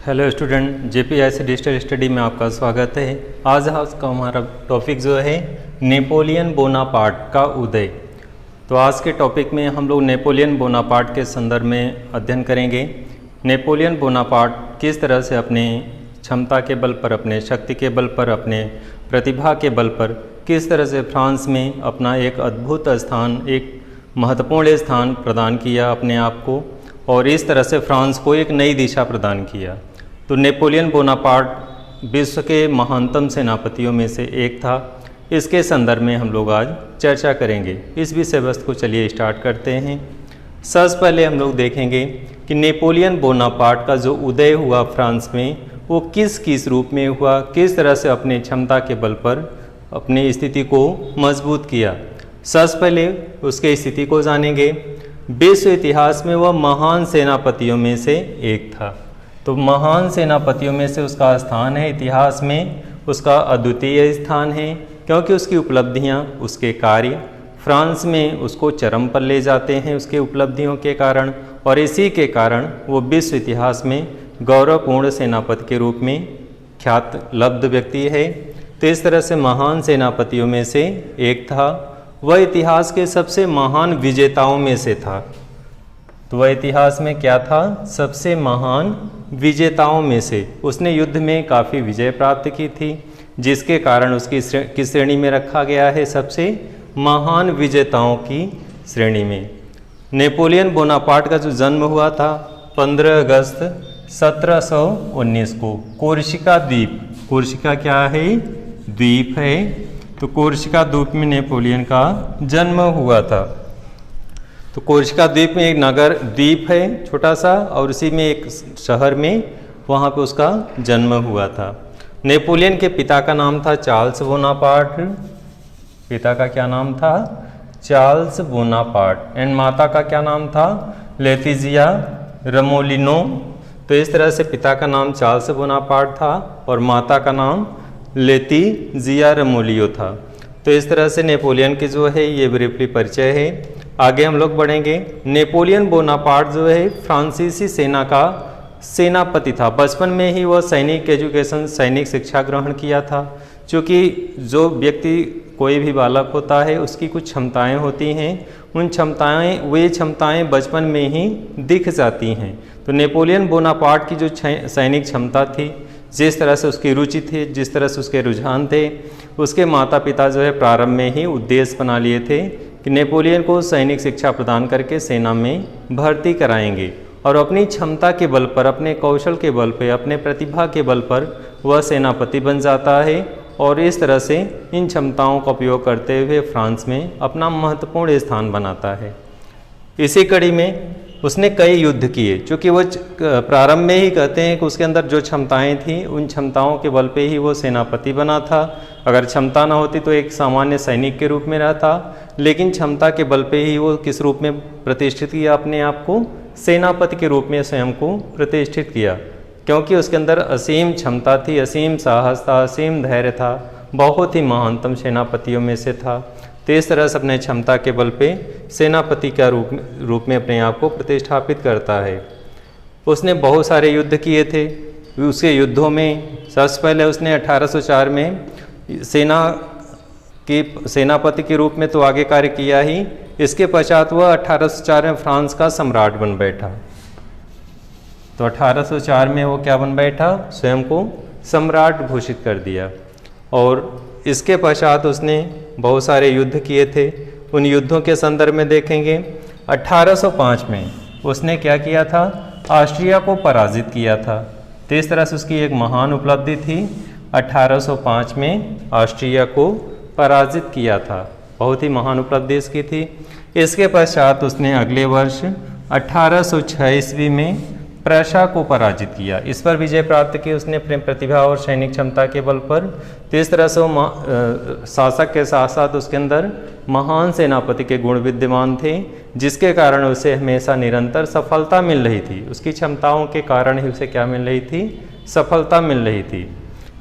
Hello student, जेपीआईसी digital study में आपका स्वागत है। आज का हमारा टॉपिक जो है नेपोलियन बोनापार्ट का उदय। तो आज के टॉपिक में हम लोग नेपोलियन बोनापार्ट के संदर्भ में अध्ययन करेंगे। नेपोलियन बोनापार्ट किस तरह से अपने क्षमता के बल पर, अपने शक्ति के बल पर, अपने प्रतिभा के बल पर किस तरह से फ्रांस में अपना एक अद्भुत स्थान, एक महत्वपूर्ण स्थान प्रदान किया अपने आप को, और इस तरह से फ्रांस को एक नई दिशा प्रदान किया। तो नेपोलियन बोनापार्ट विश्व के महानतम सेनापतियों में से एक था। इसके संदर्भ में हम लोग आज चर्चा करेंगे। इस विषय वस्तु को चलिए स्टार्ट करते हैं। सबसे पहले हम लोग देखेंगे कि नेपोलियन बोनापार्ट का जो उदय हुआ फ्रांस में, वो किस रूप में हुआ, किस तरह से अपने क्षमता के बल पर अपनी स्थिति को मजबूत किया। सबसे पहले उसके स्थिति को जानेंगे। विश्व इतिहास में वह महान सेनापतियों में से एक था। तो महान सेनापतियों में से उसका स्थान है, इतिहास में उसका अद्वितीय स्थान है, क्योंकि उसकी उपलब्धियां, उसके कार्य फ्रांस में उसको चरम पर ले जाते हैं उसके उपलब्धियों के कारण, और इसी के कारण वो विश्व इतिहास में गौरवपूर्ण सेनापति के रूप में ख्यात लब्ध व्यक्ति है। तो इस तरह से महान सेनापतियों में से एक था। वह इतिहास के सबसे महान विजेताओं में से था। तो वह इतिहास में क्या था? सबसे महान विजेताओं में से। उसने युद्ध में काफ़ी विजय प्राप्त की थी, जिसके कारण उसकी किस श्रेणी में रखा गया है? सबसे महान विजेताओं की श्रेणी में। नेपोलियन बोनापार्ट का जो जन्म हुआ था 15 अगस्त 1719 को कोर्सिका द्वीप, कोर्सिका क्या है? द्वीप है। तो कोर्सिका द्वीप में नेपोलियन का जन्म हुआ था। तो कोर्सिका द्वीप में एक नगर द्वीप है छोटा सा, और उसी में एक शहर में वहाँ पे उसका जन्म हुआ था। नेपोलियन के पिता का नाम था चार्ल्स बोनापार्ट। पिता का क्या नाम था? Charles Bonaparte. एंड माता का क्या नाम था? लेतिजिया रमोलिनो। तो इस तरह से पिता का नाम चार्ल्स बोनापार्ट था और माता का नाम लेतिजिया रमोलियो था। तो इस तरह से नेपोलियन की जो है ये ब्रीफली परिचय है। आगे हम लोग बढ़ेंगे। नेपोलियन बोनापार्ट जो है फ्रांसीसी सेना का सेनापति था। बचपन में ही वह सैनिक एजुकेशन, सैनिक शिक्षा ग्रहण किया था। क्योंकि जो व्यक्ति, कोई भी बालक होता है, उसकी कुछ क्षमताएं होती हैं, उन क्षमताएं, वे क्षमताएं बचपन में ही दिख जाती हैं। तो नेपोलियन बोनापार्ट की जो सैनिक क्षमता थी, जिस तरह से उसकी रुचि थी, जिस तरह से उसके रुझान थे, उसके माता पिता जो है प्रारंभ में ही उद्देश्य बना लिए थे कि नेपोलियन को सैनिक शिक्षा प्रदान करके सेना में भर्ती कराएंगे, और अपनी क्षमता के बल पर, अपने कौशल के बल पर, अपने प्रतिभा के बल पर वह सेनापति बन जाता है, और इस तरह से इन क्षमताओं का उपयोग करते हुए फ्रांस में अपना महत्वपूर्ण स्थान बनाता है। इसी कड़ी में उसने कई युद्ध किए। चूँकि वो प्रारंभ में ही कहते हैं कि उसके अंदर जो क्षमताएं थीं, उन क्षमताओं के बल पे ही वो सेनापति बना था। अगर क्षमता ना होती तो एक सामान्य सैनिक के रूप में रहता, लेकिन क्षमता के बल पे ही वो किस रूप में प्रतिष्ठित किया अपने आप को? सेनापति के रूप में स्वयं को प्रतिष्ठित किया, क्योंकि उसके अंदर असीम क्षमता थी, असीम साहस था, असीम धैर्य था, बहुत ही महानतम सेनापतियों में से था। तो इस तरह से अपने क्षमता के बल पे सेनापति का रूप में अपने आप को प्रतिष्ठापित करता है। उसने बहुत सारे युद्ध किए थे। उसके युद्धों में सबसे पहले उसने 1804 में सेनापति के रूप में तो आगे कार्य किया ही, इसके पश्चात वह 1804 में फ्रांस का सम्राट बन बैठा। तो 1804 में वो क्या बन बैठा? स्वयं को सम्राट घोषित कर दिया। और इसके पश्चात उसने बहुत सारे युद्ध किए थे। उन युद्धों के संदर्भ में देखेंगे। 1805 में उसने क्या किया था? ऑस्ट्रिया को पराजित किया था। तो इस तरह से उसकी एक महान उपलब्धि थी। 1805 में ऑस्ट्रिया को पराजित किया था, बहुत ही महान उपलब्धि इसकी थी। इसके पश्चात उसने अगले वर्ष 1806 ईस्वी में प्रशा को पराजित किया। इस पर विजय प्राप्त की उसने अपने प्रतिभा और सैनिक क्षमता के बल पर। तो इस तरह से वो शासक के साथ साथ उसके अंदर महान सेनापति के गुण विद्यमान थे, जिसके कारण उसे हमेशा निरंतर सफलता मिल रही थी। उसकी क्षमताओं के कारण ही उसे क्या मिल रही थी? सफलता मिल रही थी।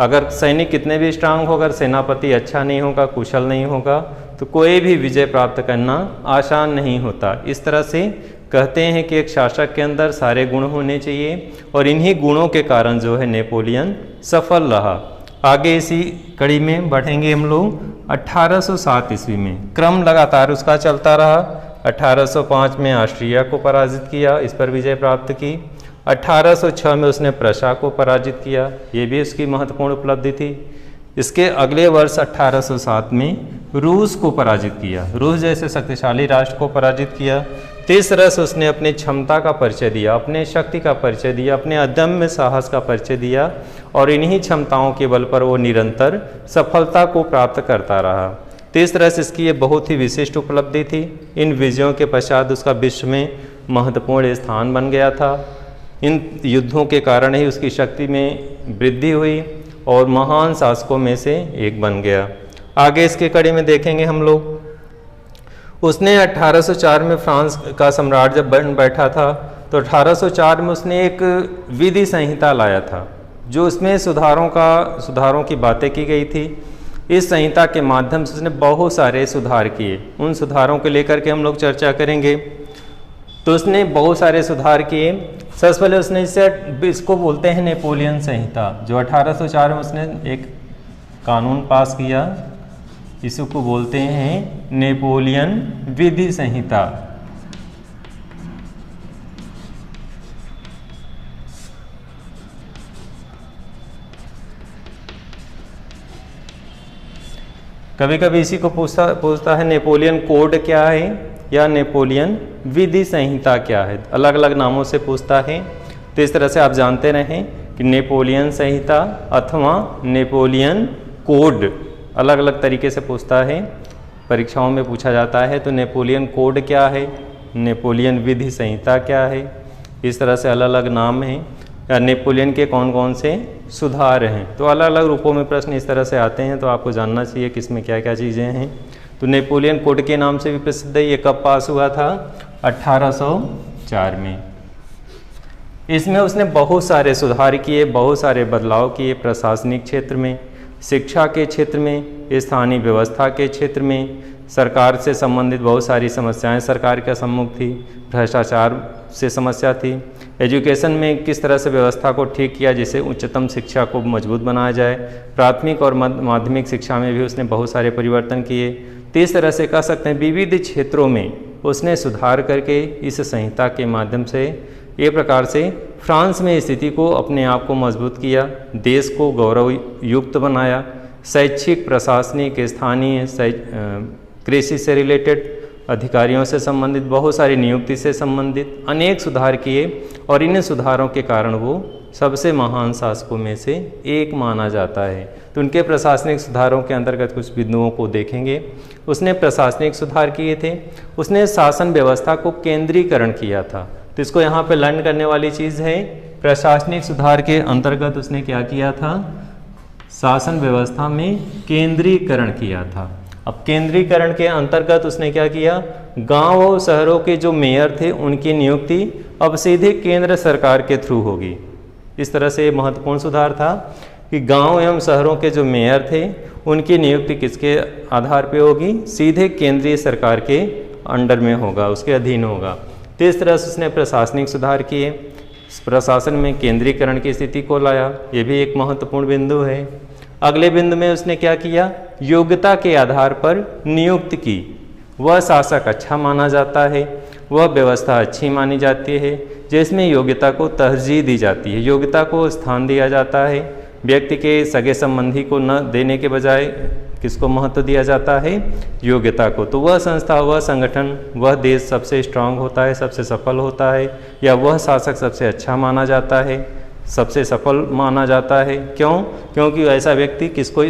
अगर सैनिक कितने भी स्ट्रांग हो, अगर सेनापति अच्छा नहीं होगा, कुशल नहीं होगा, तो कोई भी विजय प्राप्त करना आसान नहीं होता। इस तरह से कहते हैं कि एक शासक के अंदर सारे गुण होने चाहिए और इन्हीं गुणों के कारण जो है नेपोलियन सफल रहा। आगे इसी कड़ी में बढ़ेंगे हम लोग 1807 ईस्वी में। क्रम लगातार उसका चलता रहा। 1805 में ऑस्ट्रिया को पराजित किया, इस पर विजय प्राप्त की। 1806 में उसने प्रशा को पराजित किया, ये भी उसकी महत्वपूर्ण उपलब्धि थी। इसके अगले वर्ष 1807 में रूस को पराजित किया, रूस जैसे शक्तिशाली राष्ट्र को पराजित किया। तीस तरह से उसने अपनी क्षमता का परिचय दिया, अपने शक्ति का परिचय दिया, अपने अदम्य साहस का परिचय दिया और इन्हीं क्षमताओं के बल पर वो निरंतर सफलता को प्राप्त करता रहा। तीस तरह से इसकी ये बहुत ही विशिष्ट उपलब्धि थी। इन विजयों के पश्चात उसका विश्व में महत्वपूर्ण स्थान बन गया था। इन युद्धों के कारण ही उसकी शक्ति में वृद्धि हुई और महान शासकों में से एक बन गया। आगे इसके कड़ी में देखेंगे हम लोग, उसने 1804 में फ्रांस का सम्राट जब बन बैठा था तो 1804 में उसने एक विधि संहिता लाया था, जो उसमें सुधारों की बातें की गई थी। इस संहिता के माध्यम से उसने बहुत सारे सुधार किए। उन सुधारों को लेकर के हम लोग चर्चा करेंगे। तो उसने बहुत सारे सुधार किए। सबसे पहले उसने इसको बोलते हैं नेपोलियन संहिता, जो 1804 में उसने एक कानून पास किया, इसको बोलते हैं नेपोलियन विधि संहिता। कभी कभी इसी को पूछता है नेपोलियन कोड क्या है या नेपोलियन विधि संहिता क्या है, अलग अलग नामों से पूछता है। तो इस तरह से आप जानते रहें कि नेपोलियन संहिता अथवा नेपोलियन कोड अलग अलग तरीके से पूछता है, परीक्षाओं में पूछा जाता है। तो नेपोलियन कोड क्या है, नेपोलियन विधि संहिता क्या है, इस तरह से अलग अलग नाम हैं। या नेपोलियन के कौन कौन से सुधार हैं, तो अलग अलग रूपों में प्रश्न इस तरह से आते हैं। तो आपको जानना चाहिए कि इसमें क्या क्या चीज़ें हैं। तो नेपोलियन कोड के नाम से भी प्रसिद्ध है। ये कब पास हुआ था? 1804 में। इसमें उसने बहुत सारे सुधार किए, बहुत सारे बदलाव किए, प्रशासनिक क्षेत्र में, शिक्षा के क्षेत्र में, स्थानीय व्यवस्था के क्षेत्र में, सरकार से संबंधित बहुत सारी समस्याएं सरकार के सम्मुख थी, भ्रष्टाचार से समस्या थी, एजुकेशन में किस तरह से व्यवस्था को ठीक किया जिससे उच्चतम शिक्षा को मजबूत बनाया जाए, प्राथमिक और माध्यमिक शिक्षा में भी उसने बहुत सारे परिवर्तन किए। तो इस तरह से कह सकते हैं विविध क्षेत्रों में उसने सुधार करके इस संहिता के माध्यम से ये प्रकार से फ्रांस में स्थिति को, अपने आप को मजबूत किया, देश को गौरव युक्त बनाया, शैक्षिक, प्रशासनिक, स्थानीय, कृषि से रिलेटेड, अधिकारियों से संबंधित, बहुत सारी नियुक्ति से संबंधित अनेक सुधार किए और इन सुधारों के कारण वो सबसे महान शासकों में से एक माना जाता है। तो उनके प्रशासनिक सुधारों के अंतर्गत कुछ बिंदुओं को देखेंगे। उसने प्रशासनिक सुधार किए थे, उसने शासन व्यवस्था को केंद्रीकरण किया था। तो इसको यहाँ पे लर्न करने वाली चीज़ है, प्रशासनिक सुधार के अंतर्गत उसने क्या किया था? शासन व्यवस्था में केंद्रीकरण किया था। अब केंद्रीकरण के अंतर्गत उसने क्या किया? गांव और शहरों के जो मेयर थे उनकी नियुक्ति अब सीधे केंद्र सरकार के थ्रू होगी। इस तरह से महत्वपूर्ण सुधार था कि गांव एवं शहरों के जो मेयर थे उनकी नियुक्ति किसके आधार पे होगी? सीधे केंद्रीय सरकार के अंडर में होगा, उसके अधीन होगा। तो इस तरह से उसने प्रशासनिक सुधार किए, प्रशासन में केंद्रीकरण की स्थिति को लाया, ये भी एक महत्वपूर्ण बिंदु है। अगले बिंदु में उसने क्या किया? योग्यता के आधार पर नियुक्त की। वह शासक अच्छा माना जाता है, वह व्यवस्था अच्छी मानी जाती है जिसमें योग्यता को तरजीह दी जाती है, योग्यता को स्थान दिया जाता है। व्यक्ति के सगे संबंधी को न देने के बजाय किसको महत्व दिया जाता है? योग्यता को। तो वह संस्था, वह संगठन, वह देश सबसे स्ट्रांग होता है, सबसे सफल होता है, या वह शासक सबसे अच्छा माना जाता है, सबसे सफल माना जाता है। क्यों? क्योंकि ऐसा व्यक्ति किसको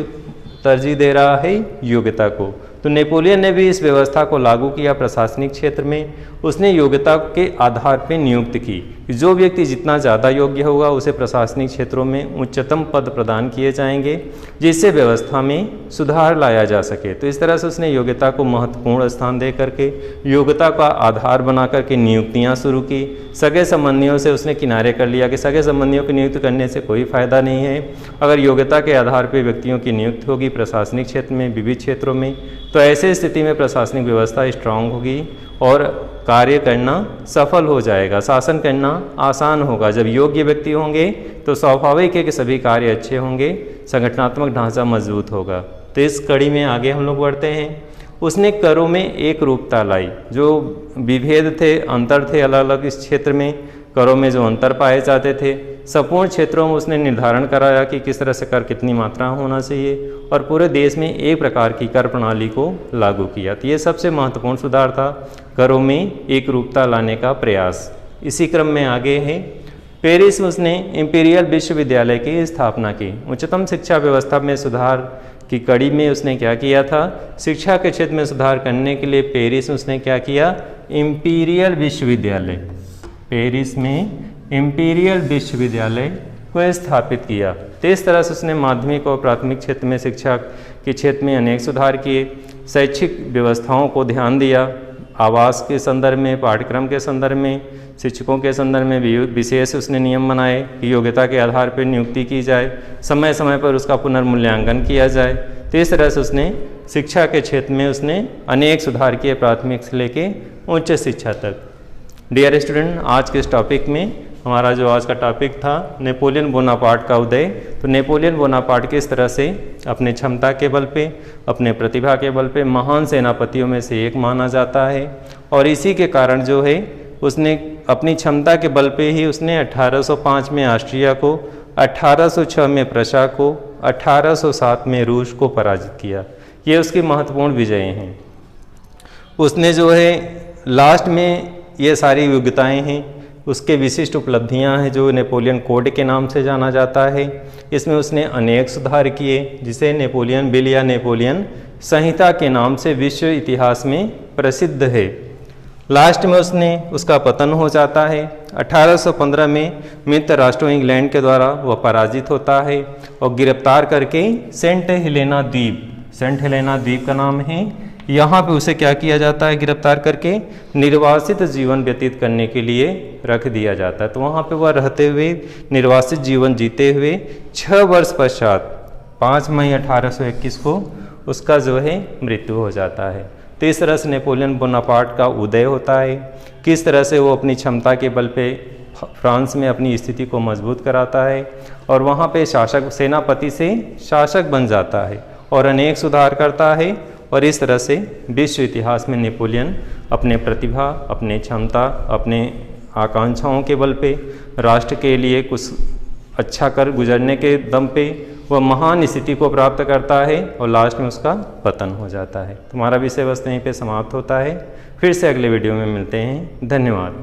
तरजीह दे रहा है? योग्यता को। तो नेपोलियन ने भी इस व्यवस्था को लागू किया प्रशासनिक क्षेत्र में। उसने योग्यता के आधार पर नियुक्त की, जो व्यक्ति जितना ज़्यादा योग्य होगा उसे प्रशासनिक क्षेत्रों में उच्चतम पद प्रदान किए जाएंगे, जिससे व्यवस्था में सुधार लाया जा सके। तो इस तरह से उसने योग्यता को महत्वपूर्ण स्थान दे करके योग्यता का आधार बना करके नियुक्तियाँ शुरू की। सगे संबंधियों से उसने किनारे कर लिया कि सगे संबंधियों की नियुक्ति करने से कोई फायदा नहीं है। अगर योग्यता के आधार पर व्यक्तियों की नियुक्ति होगी प्रशासनिक क्षेत्र में, विविध क्षेत्रों में, तो ऐसे स्थिति में प्रशासनिक व्यवस्था स्ट्रांग होगी और कार्य करना सफल हो जाएगा, शासन करना आसान होगा। जब योग्य व्यक्ति होंगे तो स्वाभाविक है कि सभी कार्य अच्छे होंगे, संगठनात्मक ढांचा मजबूत होगा। तो इस कड़ी में आगे हम लोग बढ़ते हैं। उसने करों में एक रूपता लाई। जो विभेद थे, अंतर थे अलग अलग इस क्षेत्र में, करों में जो अंतर पाए जाते थे, संपूर्ण क्षेत्रों में उसने निर्धारण कराया कि किस तरह से कर कितनी मात्रा होना चाहिए, और पूरे देश में एक प्रकार की कर प्रणाली को लागू किया। तो ये सबसे महत्वपूर्ण सुधार था, करों में एक रूपता लाने का प्रयास। इसी क्रम में आगे है, पेरिस में उसने इंपीरियल विश्वविद्यालय की स्थापना की। उच्चतम शिक्षा व्यवस्था में सुधार की कड़ी में उसने क्या किया था, शिक्षा के क्षेत्र में सुधार करने के लिए पेरिस में उसने क्या किया, इंपीरियल विश्वविद्यालय, पेरिस में इंपीरियल विश्वविद्यालय को स्थापित किया। तो इस तरह से उसने माध्यमिक और प्राथमिक क्षेत्र में शिक्षा के क्षेत्र में अनेक सुधार किए। शैक्षिक व्यवस्थाओं को ध्यान दिया, आवास के संदर्भ में, पाठ्यक्रम के संदर्भ में, शिक्षकों के संदर्भ में विशेष उसने नियम बनाए कि योग्यता के आधार पर नियुक्ति की जाए, समय समय पर उसका पुनर्मूल्यांकन किया जाए। तो इस तरह से उसने शिक्षा के क्षेत्र में उसने अनेक सुधार किए, प्राथमिक से लेके उच्च शिक्षा तक। डियर स्टूडेंट, आज के इस टॉपिक में हमारा जो आज का टॉपिक था नेपोलियन बोनापार्ट का उदय। तो नेपोलियन बोनापार्ट किस तरह से अपने क्षमता के बल पे, अपने प्रतिभा के बल पे महान सेनापतियों में से एक माना जाता है, और इसी के कारण जो है उसने अपनी क्षमता के बल पे ही उसने 1805 में ऑस्ट्रिया को, 1806 में प्रशा को, 1807 में रूस को पराजित किया। ये उसकी महत्वपूर्ण विजय हैं। उसने जो है लास्ट में ये सारी योग्यताएं हैं, उसके विशिष्ट उपलब्धियां हैं जो नेपोलियन कोड के नाम से जाना जाता है। इसमें उसने अनेक सुधार किए, जिसे नेपोलियन बिल या नेपोलियन संहिता के नाम से विश्व इतिहास में प्रसिद्ध है। लास्ट में उसका पतन हो जाता है। 1815 में मित्र राष्ट्रों इंग्लैंड के द्वारा वह पराजित होता है और गिरफ्तार करके सेंट हेलेना द्वीप का नाम है, यहाँ पे उसे क्या किया जाता है, गिरफ्तार करके निर्वासित जीवन व्यतीत करने के लिए रख दिया जाता है। तो वहाँ पे वह रहते हुए निर्वासित जीवन जीते हुए 6 वर्ष पश्चात 5 मई 1821 को उसका जो है मृत्यु हो जाता है। तो इस तरह से नेपोलियन बोनापार्ट का उदय होता है। किस तरह से वो अपनी क्षमता के बल पे फ्रांस में अपनी स्थिति को मजबूत कराता है और वहाँ पे शासक, सेनापति से शासक बन जाता है और अनेक सुधार करता है। और इस तरह से विश्व इतिहास में नेपोलियन अपने प्रतिभा, अपने क्षमता, अपने आकांक्षाओं के बल पे, राष्ट्र के लिए कुछ अच्छा कर गुजरने के दम पे वह महान स्थिति को प्राप्त करता है और लास्ट में उसका पतन हो जाता है। तुम्हारा विषय वस्तु यहीं पे समाप्त होता है। फिर से अगले वीडियो में मिलते हैं। धन्यवाद।